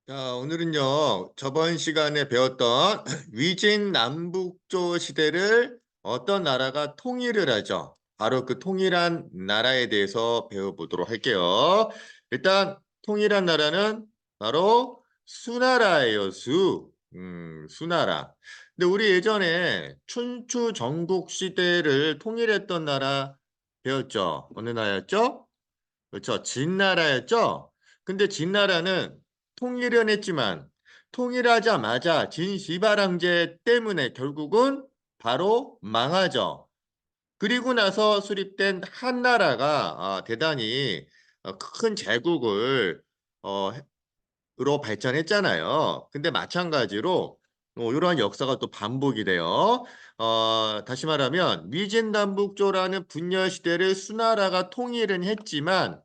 자, 오늘은요, 저번 시간에 배웠던 위진 남북조 시대를 어떤 나라가 통일을 하죠. 바로 그 통일한 나라에 대해서 배워보도록 할게요. 일단, 통일한 나라는 바로 수나라예요, 수. 수나라. 근데 우리 예전에 춘추 전국 시대를 통일했던 나라 배웠죠. 어느 나라였죠? 그렇죠. 진나라였죠. 근데 진나라는 통일은 했지만 통일하자마자 진시바랑제 때문에 결국은 바로 망하죠. 그리고 나서 수립된 한나라가 대단히 큰 제국을 어, 으로 발전했잖아요. 근데 마찬가지로 이러한 역사가 또 반복이 돼요. 다시 말하면 위진남북조라는 분열 시대를 수나라가 통일은 했지만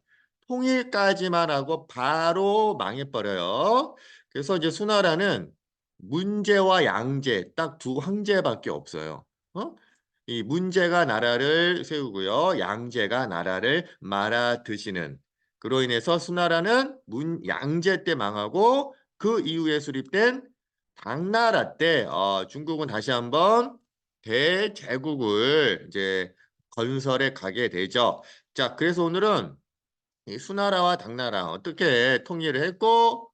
통일까지만 하고 바로 망해버려요. 그래서 이제 수나라는 문제와 양제 딱 두 황제밖에 없어요. 어? 이 문제가 나라를 세우고요. 양제가 나라를 말아드시는. 그로 인해서 수나라는 양제 때 망하고 그 이후에 수립된 당나라 때 중국은 다시 한번 대제국을 이제 건설해 가게 되죠. 자, 그래서 오늘은 이 수나라와 당나라 어떻게 통일을 했고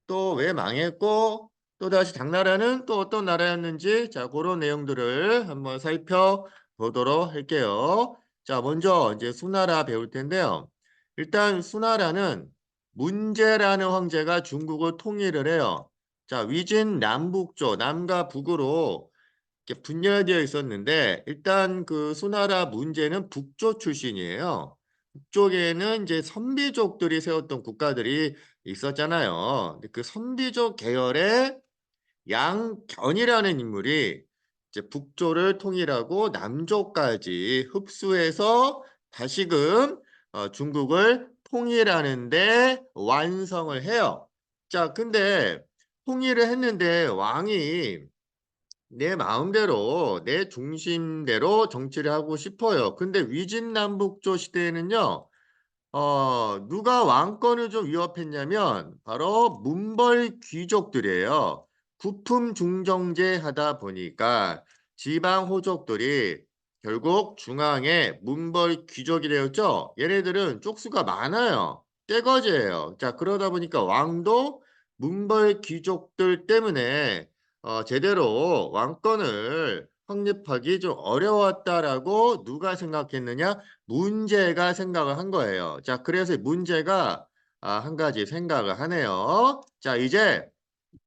또 왜 망했고 또 다시 당나라는 또 어떤 나라였는지 자 그런 내용들을 한번 살펴보도록 할게요. 자 먼저 이제 수나라 배울 텐데요. 일단 수나라는 문제라는 황제가 중국을 통일을 해요. 자 위진 남북조 남과 북으로 이렇게 분열되어 있었는데 일단 그 수나라 문제는 북조 출신이에요. 북쪽에는 이제 선비족들이 세웠던 국가들이 있었잖아요. 근데 그 선비족 계열의 양견이라는 인물이 이제 북조를 통일하고 남조까지 흡수해서 다시금 중국을 통일하는데 완성을 해요. 자, 근데 통일을 했는데 왕이 내 마음대로 내 중심대로 정치를 하고 싶어요. 근데 위진남북조 시대에는요. 누가 왕권을 좀 위협했냐면 바로 문벌 귀족들이에요. 부품 중정제 하다 보니까 지방 호족들이 결국 중앙에 문벌 귀족이 되었죠. 얘네들은 쪽수가 많아요. 떼거지예요. 자, 그러다 보니까 왕도 문벌 귀족들 때문에 제대로 왕권을 확립하기 좀 어려웠다라고 누가 생각했느냐? 문제가 생각을 한 거예요. 자, 그래서 문제가 한 가지 생각을 하네요. 자, 이제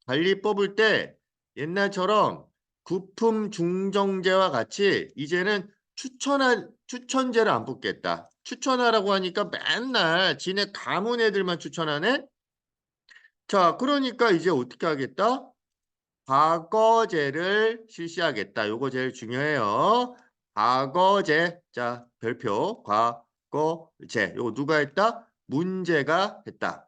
관리 뽑을 때 옛날처럼 구품 중정제와 같이 이제는 추천제를 안 뽑겠다. 추천하라고 하니까 맨날 지네 가문 애들만 추천하네? 자, 그러니까 이제 어떻게 하겠다? 과거제를 실시하겠다. 요거 제일 중요해요. 과거제. 자, 별표. 과거제. 요거 누가 했다? 문제가 했다.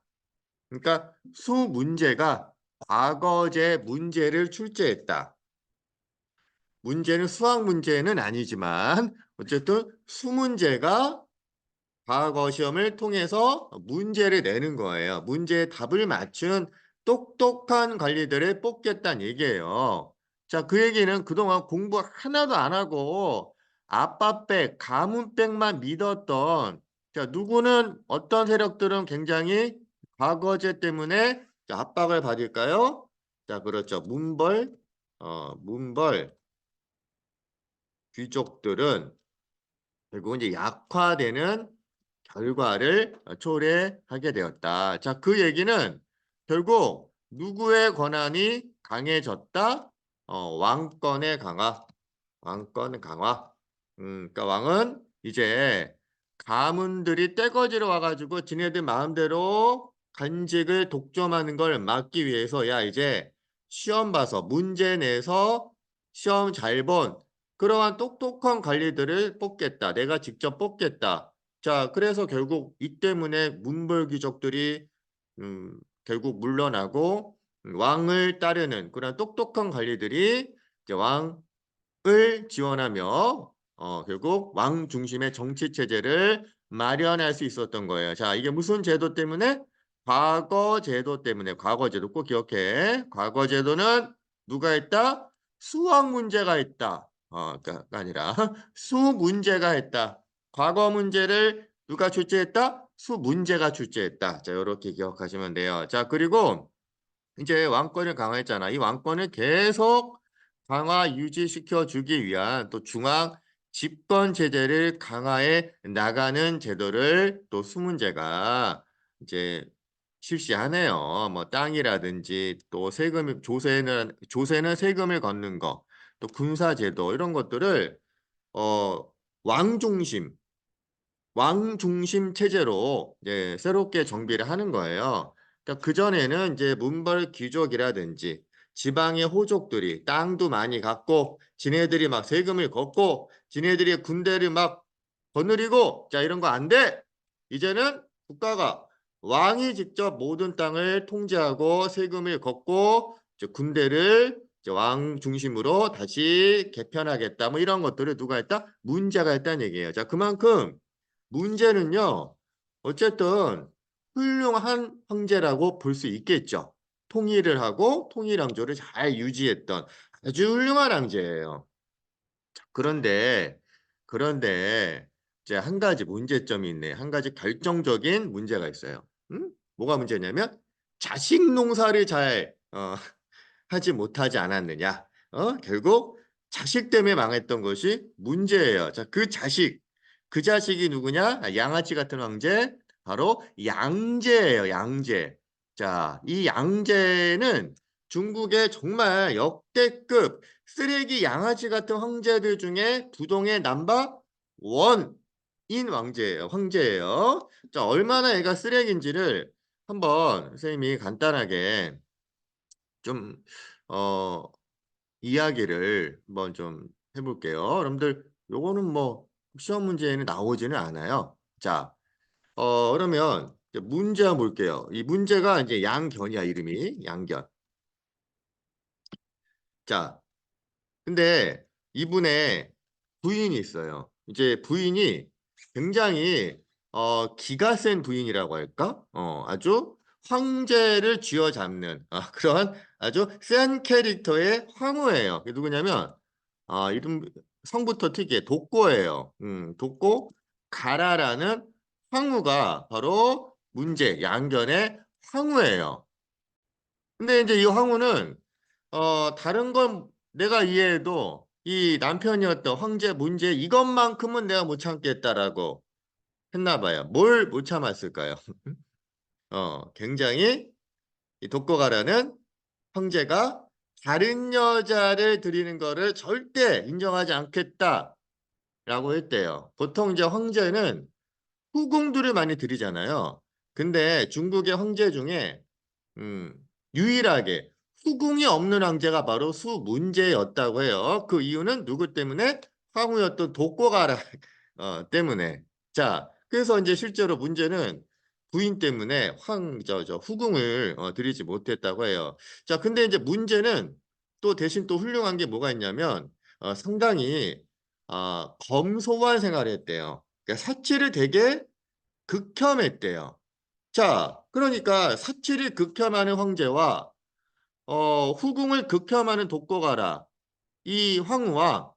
그러니까 수문제가 과거제 문제를 출제했다. 문제는 수학 문제는 아니지만 어쨌든 수문제가 과거 시험을 통해서 문제를 내는 거예요. 문제의 답을 맞춘 똑똑한 관리들을 뽑겠다는 얘기예요. 자, 그 얘기는 그동안 공부 하나도 안 하고 아빠백, 가문백만 믿었던 자, 누구는 어떤 세력들은 굉장히 과거제 때문에 자, 압박을 받을까요? 자, 그렇죠. 문벌 귀족들은 결국 이제 약화되는 결과를 초래하게 되었다. 자, 그 얘기는 결국 누구의 권한이 강해졌다? 왕권의 강화. 왕권 강화. 그러니까 왕은 이제 가문들이 떼거지로 와가지고 지네들 마음대로 간직을 독점하는 걸 막기 위해서 야 이제 시험 봐서 문제 내서 시험 잘 본 그러한 똑똑한 관리들을 뽑겠다. 내가 직접 뽑겠다. 자, 그래서 결국 이 때문에 문벌귀족들이 결국 물러나고 왕을 따르는 그런 똑똑한 관리들이 이제 왕을 지원하며 결국 왕 중심의 정치 체제를 마련할 수 있었던 거예요. 자, 이게 무슨 제도 때문에? 과거 제도 때문에 과거 제도 꼭 기억해. 과거 제도는 누가 했다? 수학 문제가 했다. 그러니까 아니라 수 문제가 했다. 과거 문제를 누가 출제했다? 수 문제가 출제했다. 자, 이렇게 기억하시면 돼요. 자, 그리고 이제 왕권을 강화했잖아. 이 왕권을 계속 강화 유지시켜 주기 위한 또 중앙 집권 체제를 강화해 나가는 제도를 또 수문제가 이제 실시하네요. 뭐 땅이라든지 또 세금 조세는 세금을 걷는 거, 또 군사제도 이런 것들을 어 왕중심 왕중심 체제로 새롭게 정비를 하는 거예요. 그러니까 그전에는 이제 문벌 귀족이라든지 지방의 호족들이 땅도 많이 갖고 지네들이 막 세금을 걷고 지네들이 군대를 막 거느리고 자 이런 거 안 돼. 이제는 국가가 왕이 직접 모든 땅을 통제하고 세금을 걷고 이제 군대를 이제 왕 중심으로 다시 개편하겠다. 뭐 이런 것들을 누가 했다? 문제가 했다는 얘기예요. 자, 그만큼 문제는요. 어쨌든 훌륭한 황제라고 볼 수 있겠죠. 통일을 하고 통일왕조를 잘 유지했던 아주 훌륭한 황제예요. 그런데 그런데 이제 한 가지 문제점이 있네. 한 가지 결정적인 문제가 있어요. 응? 뭐가 문제냐면 자식 농사를 잘 하지 못하지 않았느냐. 결국 자식 때문에 망했던 것이 문제예요. 자, 그 자식이 누구냐? 양아치 같은 황제, 바로 양제예요. 양제. 자, 이 양제는 중국의 정말 역대급 쓰레기 양아치 같은 황제들 중에 부동의 넘버 원인 황제예요. 자, 얼마나 얘가 쓰레기인지를 한번 선생님이 간단하게 좀 어, 이야기를 한번 좀 해볼게요. 여러분들 요거는 뭐 시험 문제에는 나오지는 않아요. 자, 그러면 이제 문제 한번 볼게요. 이 문제가 이제 양견이야, 이름이 양견. 자, 근데 이분의 부인이 있어요. 이제 부인이 굉장히 기가 센 부인이라고 할까? 아주 황제를 쥐어잡는 그런 아주 센 캐릭터의 황후예요. 그게 누구냐면 이름 성부터 특이해 독고예요. 독고 가라라는 황후가 바로 문제 양견의 황후예요. 근데 이제 이 황후는 다른 건 내가 이해해도 이 남편이었던 황제 문제 이것만큼은 내가 못 참겠다라고 했나 봐요. 뭘 못 참았을까요? 굉장히 이 독고가라는 황제가 다른 여자를 들이는 거를 절대 인정하지 않겠다라고 했대요. 보통 이제 황제는 후궁들을 많이 들이잖아요. 근데 중국의 황제 중에 음, 유일하게 후궁이 없는 황제가 바로 수문제였다고 해요. 그 이유는 누구 때문에? 황후였던 독고가라 때문에. 자, 그래서 이제 실제로 문제는 부인 때문에 저 후궁을 들이지 못했다고 해요. 자, 근데 이제 문제는 또 대신 또 훌륭한 게 뭐가 있냐면 상당히 검소한 생활을 했대요. 그러니까 사치를 되게 극혐했대요. 자, 그러니까 사치를 극혐하는 황제와 후궁을 극혐하는 독고가라 이 황후와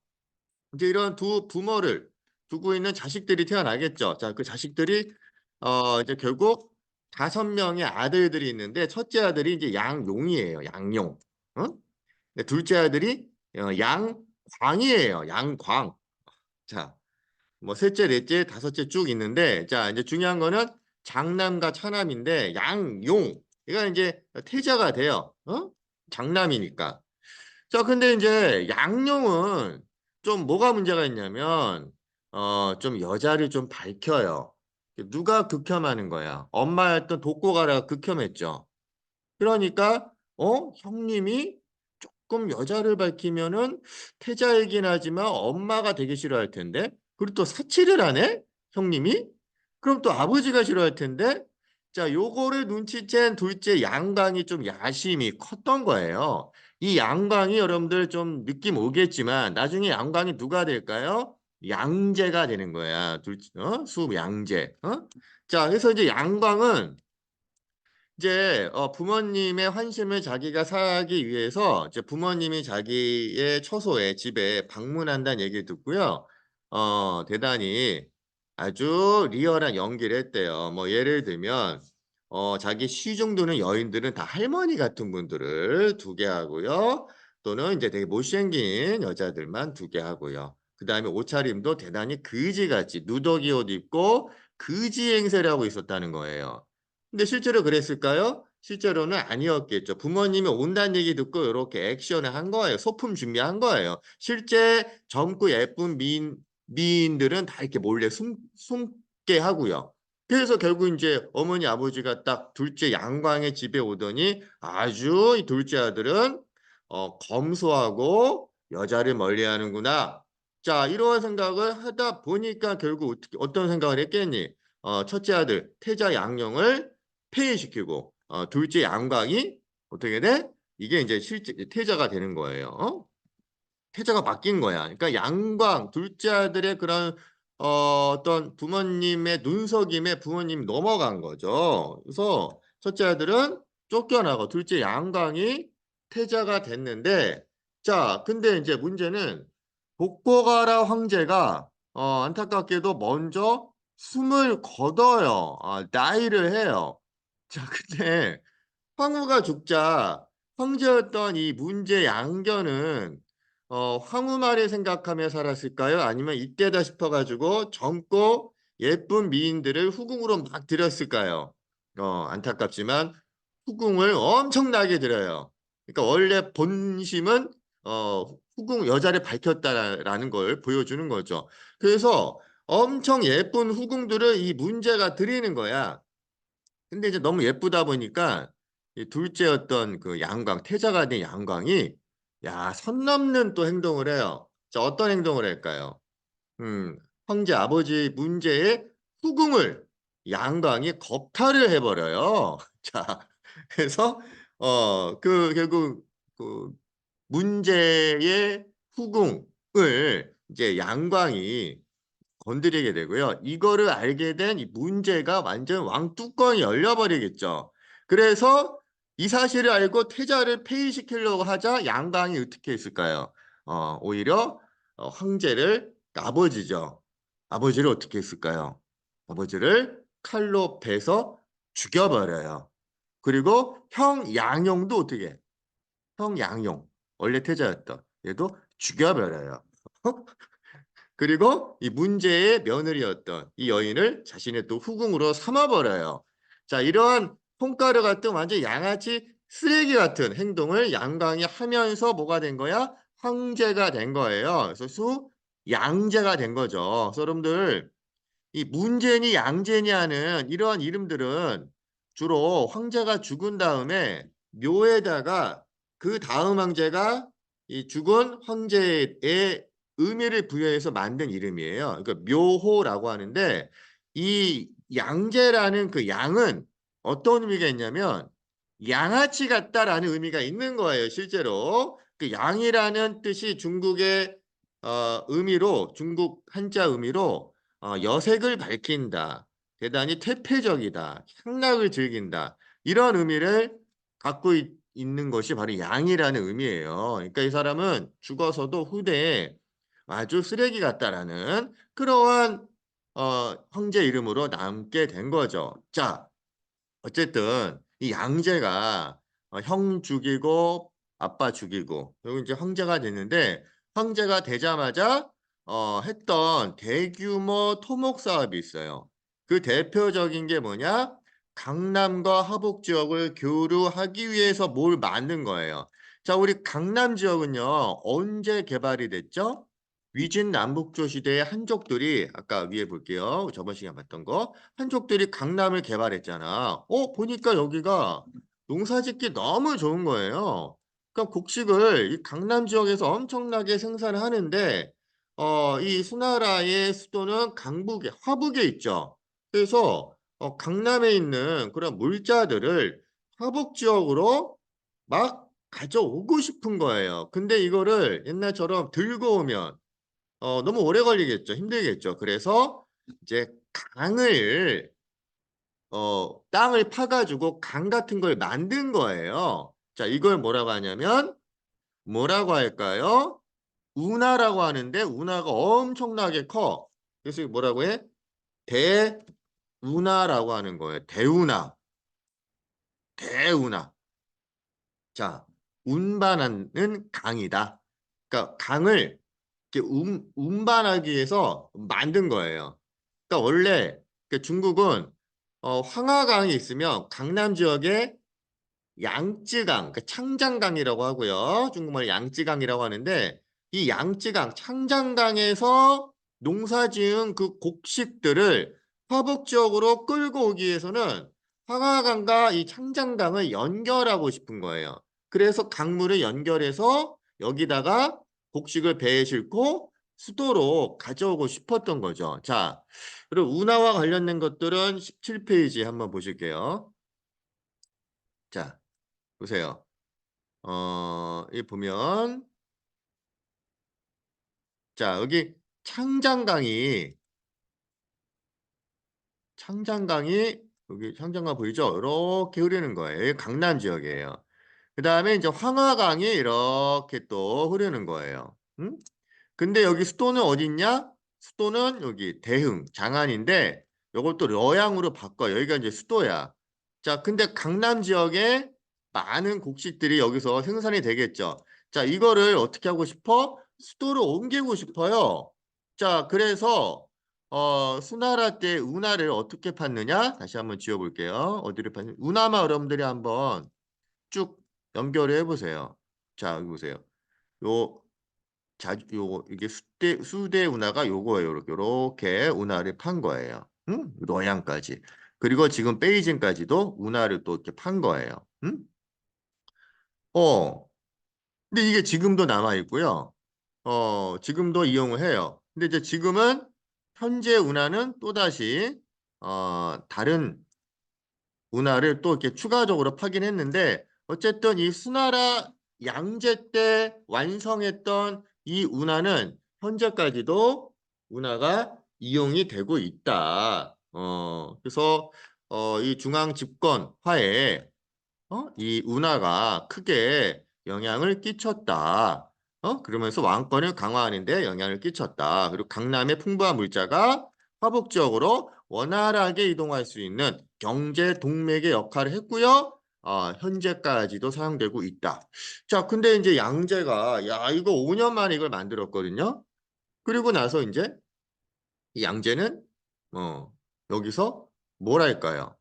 이제 이런 두 부모를 두고 있는 자식들이 태어나겠죠. 자, 그 자식들이 이제 결국 5명의 아들들이 있는데 첫째 아들이 이제 양용이에요. 양용. 어? 근데 둘째 아들이 양광이에요. 양광. 자, 뭐 셋째, 넷째, 다섯째 쭉 있는데 자 이제 중요한 거는 장남과 차남인데 양용 얘가 이제 태자가 돼요. 장남이니까. 자 근데 이제 양용은 좀 뭐가 문제가 있냐면 좀 여자를 좀 밝혀요. 누가 극혐하는 거야? 엄마였던 독고가라가 극혐했죠. 그러니까 형님이 조금 여자를 밝히면은 태자이긴 하지만 엄마가 되게 싫어할 텐데 그리고 또 사치를 하네 형님이 그럼 또 아버지가 싫어할 텐데 자 요거를 눈치챈 둘째 양광이 좀 야심이 컸던 거예요. 이 양광이 여러분들 좀 느낌 오겠지만 나중에 양광이 누가 될까요? 양제가 되는 거야. 수양제. 자 그래서 이제 양광은 이제 부모님의 환심을 자기가 사기 위해서 이제 부모님이 자기의 처소에 집에 방문한다는 얘기를 듣고요. 대단히 아주 리얼한 연기를 했대요. 뭐 예를 들면 자기 시중 두는 여인들은 다 할머니 같은 분들을 두게 하고요. 또는 이제 되게 못생긴 여자들만 두게 하고요. 그다음에 옷차림도 대단히 그지같이 누더기 옷 입고 그지 행세를 하고 있었다는 거예요. 근데 실제로 그랬을까요? 실제로는 아니었겠죠. 부모님이 온다는 얘기 듣고 이렇게 액션을 한 거예요. 소품 준비한 거예요. 실제 젊고 예쁜 미인들은 다 이렇게 몰래 숨게 하고요. 그래서 결국 이제 어머니 아버지가 딱 둘째 양광의 집에 오더니 아주 이 둘째 아들은 검소하고 여자를 멀리하는구나. 자, 이러한 생각을 하다 보니까 결국 어떤 생각을 했겠니? 첫째 아들 태자 양령을 폐위시키고 둘째 양광이 어떻게 돼? 이게 이제 실제 태자가 되는 거예요. 태자가 바뀐 거야. 그러니까 양광 둘째 아들의 그런 어떤 부모님의 눈속임에 부모님이 넘어간 거죠. 그래서 첫째 아들은 쫓겨나고 둘째 양광이 태자가 됐는데 자, 근데 이제 문제는 복고가라 황제가 안타깝게도 먼저 숨을 거둬요. 나이를 해요. 자, 근데 황후가 죽자 황제였던 이 문제 양견은 황후 말을 생각하며 살았을까요? 아니면 이때다 싶어가지고 젊고 예쁜 미인들을 후궁으로 막 들였을까요? 안타깝지만 후궁을 엄청나게 들여요. 그러니까 원래 본심은 후궁 여자를 밝혔다라는 걸 보여주는 거죠. 그래서 엄청 예쁜 후궁들을 이 문제가 들이는 거야. 근데 이제 너무 예쁘다 보니까 이 둘째였던 그 양광, 태자가 된 양광이 야, 선 넘는 또 행동을 해요. 자, 어떤 행동을 할까요? 황제 아버지 문제의 후궁을 양광이 겁탈을 해버려요. 자, 그래서 그 결국 그 문제의 후궁을 이제 양광이 건드리게 되고요. 이거를 알게 된 이 문제가 완전 왕뚜껑이 열려버리겠죠. 그래서 이 사실을 알고 태자를 폐위시키려고 하자 양광이 어떻게 했을까요? 오히려 황제를 아버지죠. 아버지를 어떻게 했을까요? 아버지를 칼로 베서 죽여버려요. 그리고 형 양용도 어떻게 해? 형 양용 원래 태자였던 얘도 죽여버려요. 그리고 이 문제의 며느리였던 이 여인을 자신의 또 후궁으로 삼아버려요. 자, 이러한 콩가루 같은 완전 양아치 쓰레기 같은 행동을 양광이 하면서 뭐가 된 거야? 황제가 된 거예요. 그래서 양제가 된 거죠. 그래서 여러분들 이 문제니 양제니 하는 이러한 이름들은 주로 황제가 죽은 다음에 묘에다가 그 다음 황제가 이 죽은 황제의 의미를 부여해서 만든 이름이에요. 그러니까 묘호라고 하는데 이 양제라는 그 양은 어떤 의미가 있냐면 양아치 같다라는 의미가 있는 거예요. 실제로 그 양이라는 뜻이 중국의 의미로 중국 한자 의미로 여색을 밝힌다. 대단히 퇴폐적이다. 향락을 즐긴다. 이런 의미를 갖고 있는 것이 바로 양이라는 의미예요. 그러니까 이 사람은 죽어서도 후대에 아주 쓰레기 같다라는 그러한 황제 이름으로 남게 된 거죠. 자, 어쨌든 이 양제가 형 죽이고 아빠 죽이고 그리고 이제 황제가 됐는데 황제가 되자마자 했던 대규모 토목 사업이 있어요. 그 대표적인 게 뭐냐? 강남과 하북 지역을 교류하기 위해서 뭘 만든 거예요. 자, 우리 강남 지역은요, 언제 개발이 됐죠? 위진 남북조 시대의 한족들이 아까 위에 볼게요. 저번 시간에 봤던 거. 한족들이 강남을 개발했잖아. 보니까 여기가 농사짓기 너무 좋은 거예요. 그러니까 곡식을 이 강남 지역에서 엄청나게 생산을 하는데 이 수나라의 수도는 강북에 화북에 있죠. 그래서 강남에 있는 그런 물자들을 화북 지역으로 막 가져오고 싶은 거예요. 근데 이거를 옛날처럼 들고 오면 너무 오래 걸리겠죠. 힘들겠죠. 그래서 이제 강을 땅을 파가지고 강 같은 걸 만든 거예요. 자, 이걸 뭐라고 하냐면 뭐라고 할까요? 운하라고 하는데 운하가 엄청나게 커. 그래서 이거 뭐라고 해? 대운하라고 하는 거예요. 대운하. 대운하. 자, 운반하는 강이다. 그러니까 강을 이렇게 운반하기 위해서 만든 거예요. 그러니까 원래 그 중국은 황하강이 있으면 강남 지역에 양쯔강, 그 창장강이라고 하고요. 중국말 양쯔강이라고 하는데 이 양쯔강, 창장강에서 농사지은 그 곡식들을 화복지역으로 끌고 오기 위해서는 황하강과 이 창장강을 연결하고 싶은 거예요. 그래서 강물을 연결해서 여기다가 곡식을 배에 싣고 수도로 가져오고 싶었던 거죠. 자, 그리고 운하와 관련된 것들은 17페이지 한번 보실게요. 자, 보세요. 이 보면 자, 여기 창장강이 창장강이 여기 창장강 보이죠? 이렇게 흐르는 거예요. 여기 강남 지역이에요. 그다음에 이제 황하강이 이렇게 또 흐르는 거예요. 응? 근데 여기 수도는 어디 있냐? 수도는 여기 대흥, 장안인데 이걸 또 려양으로 바꿔. 여기가 이제 수도야. 자, 근데 강남 지역에 많은 곡식들이 여기서 생산이 되겠죠. 자, 이거를 어떻게 하고 싶어? 수도로 옮기고 싶어요. 자, 그래서 수나라 때 운하를 어떻게 팠느냐? 다시 한번 지어볼게요. 어디를 팠냐? 운하마 여러분들이 한번 쭉 연결을 해보세요. 자, 여기 보세요. 요 요거 이게 수대 운하가 요거예요. 요렇게 운하를 판 거예요. 응? 노양까지. 그리고 지금 베이징까지도 운하를 또 이렇게 판 거예요. 응? 어. 근데 이게 지금도 남아 있고요. 지금도 이용을 해요. 근데 이제 지금은 현재 운하는 또다시 다른 운하를 또 이렇게 추가적으로 파긴 했는데 어쨌든 이 수나라 양제 때 완성했던 이 운하는 현재까지도 운하가 이용이 되고 있다. 그래서 이 중앙 집권 화에 이 운하가 크게 영향을 끼쳤다. 그러면서 왕권을 강화하는 데 영향을 끼쳤다. 그리고 강남의 풍부한 물자가 화북 지역으로 원활하게 이동할 수 있는 경제 동맥의 역할을 했고요. 현재까지도 사용되고 있다. 자, 근데 이제 양재가 야, 이거 5년 만에 이걸 만들었거든요. 그리고 나서 이제 이 양재는 여기서 뭐랄까요?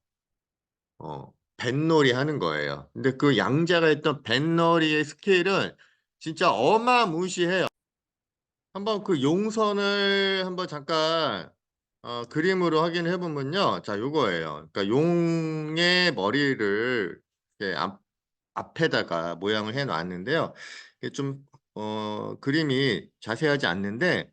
뱃놀이 하는 거예요. 근데 그 양자가 했던 뱃놀이의 스케일은 진짜 어마무시해요. 한번 그 용선을 한번 잠깐 그림으로 확인해 보면요. 자, 요거예요. 그러니까 용의 머리를 이렇게 앞에다가 모양을 해 놨는데요. 이게 좀 그림이 자세하지 않는데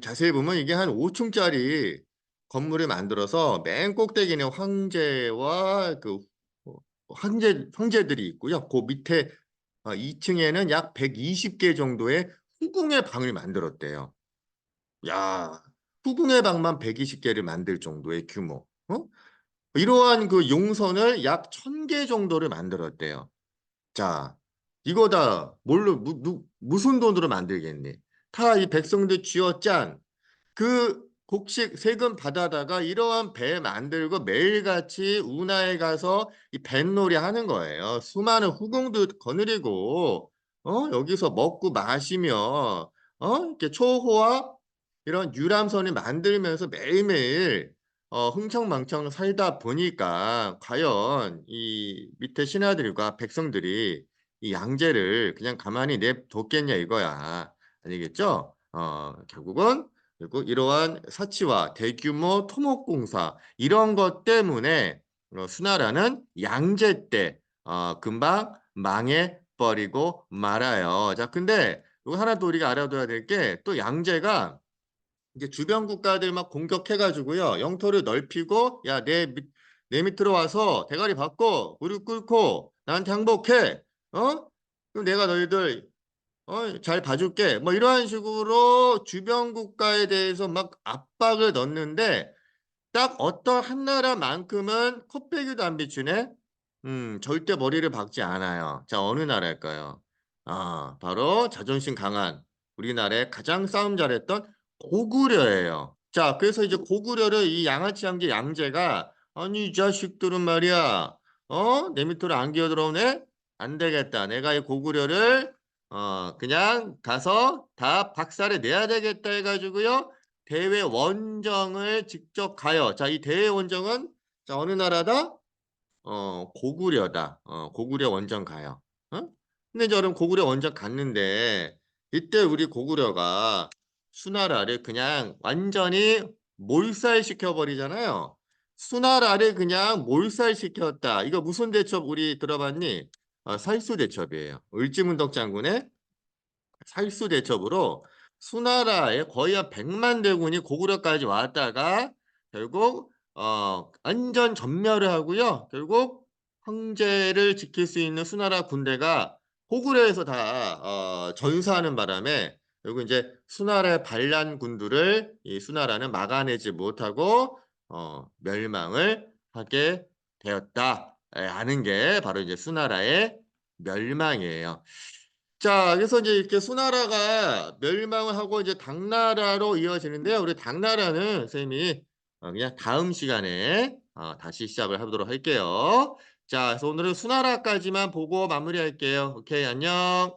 자세히 보면 이게 한 5층짜리 건물을 만들어서 맨 꼭대기는 황제와 그 어, 황제들이 있고요. 그 밑에 2층에는 약 120개 정도의 후궁의 방을 만들었대요. 야, 후궁의 방만 120개를 만들 정도의 규모. 이러한 그 용선을 약 1000개 정도를 만들었대요. 자, 이거 다 뭘로 무슨 돈으로 만들겠니? 다 이 백성들 쥐어짠 그 곡식 세금 받아다가 이러한 배 만들고 매일같이 운하에 가서 이 뱃놀이 하는 거예요. 수많은 후궁도 거느리고 여기서 먹고 마시며 이렇게 초호화 이런 유람선을 만들면서 매일매일 흥청망청 살다 보니까 과연 이 밑에 신하들과 백성들이 이 양제를 그냥 가만히 냅뒀겠냐 이거야. 아니겠죠? 결국은 그리고 이러한 사치와 대규모 토목공사 이런 것 때문에 수나라는 양제 때 금방 망해버리고 말아요. 자, 근데 이거 하나 또 우리가 알아둬야 될 게 또 양제가 이제 주변 국가들 막 공격해가지고요. 영토를 넓히고 야, 내 밑으로 와서 대가리 받고 무릎 꿇고 나한테 항복해. 그럼 내가 너희들 잘 봐줄게. 뭐 이러한 식으로 주변 국가에 대해서 막 압박을 넣는데 딱 어떤 한 나라만큼은 코빼기도 안 비추네. 절대 머리를 박지 않아요. 자, 어느 나라일까요? 아, 바로 자존심 강한 우리나라의 가장 싸움 잘했던 고구려예요. 자, 그래서 이제 고구려를 이 양아치 양제 양제가 아니 이 자식들은 말이야, 내 밑으로 안 기어들어오네. 안 되겠다. 내가 이 고구려를 그냥 가서 다 박살을 내야 되겠다 해가지고요. 대외 원정을 직접 가요. 자, 이 대외 원정은 자 어느 나라다? 고구려다. 고구려 원정 가요. 어? 근데 이제 여러분 고구려 원정 갔는데 이때 우리 고구려가 수나라를 그냥 완전히 몰살시켜 버리잖아요. 수나라를 그냥 몰살시켰다. 이거 무슨 대첩 우리 들어봤니? 살수대첩이에요. 을지문덕 장군의 살수대첩으로 수나라에 거의 한 100만 대군이 고구려까지 왔다가 결국 완전 전멸을 하고요. 결국 황제를 지킬 수 있는 수나라 군대가 고구려에서 다 전사하는 바람에 결국 이제 수나라의 반란 군들을 이 수나라는 막아내지 못하고 멸망을 하게 되었다. 하는 게 바로 이제 수나라의 멸망이에요. 자, 그래서 이제 이렇게 수나라가 멸망을 하고 이제 당나라로 이어지는데요. 우리 당나라는 선생님이 그냥 다음 시간에 다시 시작을 하도록 할게요. 자, 그래서 오늘은 수나라까지만 보고 마무리할게요. 오케이, 안녕.